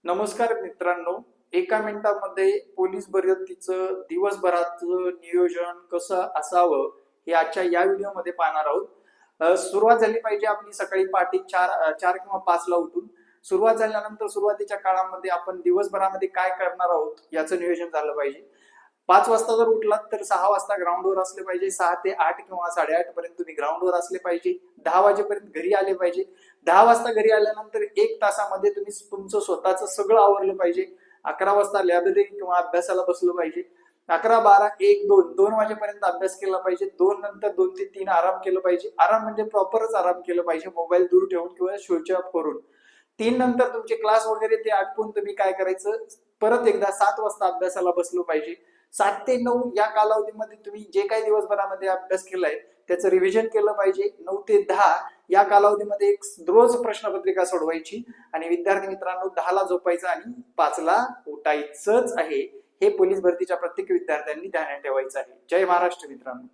नमस्कार मित्रांनो. एका मिनिटामध्ये पोलीस भरतीचं दिवसभराचं नियोजन कसं असावं हे आजच्या या व्हिडिओमध्ये पाहणार आहोत. सुरुवात झाली पाहिजे आपली सकाळी पहाटे 4 किंवा 5 ला उठून. सुरुवात झाल्यानंतर सुरुवातीच्या काळामध्ये आपण दिवसभरामध्ये काय करणार आहोत याचं नियोजन झालं पाहिजे. 5 वाजता जर उठलात तर 6 वाजता ग्राउंडवर असले पाहिजे. 6 ते 8 किंवा 8:30 पर्यंत तुम्ही ग्राउंडवर असले पाहिजे. 10 वाजेपर्यंत घरी आले पाहिजे. 10 वाजता घरी आल्यानंतर 1 तासामध्ये तुम्ही तुमचं स्वतःचं सगळं आवरलं पाहिजे. 11 वाजता लायब्ररी किंवा अभ्यासाला बसलं पाहिजे. 11, 12, 1, 2 वाजेपर्यंत अभ्यास केला पाहिजे. 2 नंतर 2 ते 3 आराम केलं पाहिजे. आराम म्हणजे प्रॉपरच आराम केलं पाहिजे, मोबाईल दूर ठेवून किंवा स्विच ऑफ करून. 3 नंतर तुमचे क्लास वगैरे ते आटपून तुम्ही काय करायचं, परत एकदा 7 वाजता अभ्यासाला बसलो पाहिजे. 7 ते 9 या कालावधीमध्ये तुम्ही जे काही दिवसभरामध्ये अभ्यास केलाय त्याचं रिव्हिजन केलं पाहिजे. 9 ते 10 या कालावधीमध्ये एक रोज प्रश्नपत्रिका सोडवायची आणि विद्यार्थी मित्रांनो 10 ला झोपायचं आणि 5 ला उठायचंच आहे. हे पोलीस भरतीच्या प्रत्येक विद्यार्थ्यांनी ध्यानात ठेवायचं आहे. जय महाराष्ट्र मित्रांनो.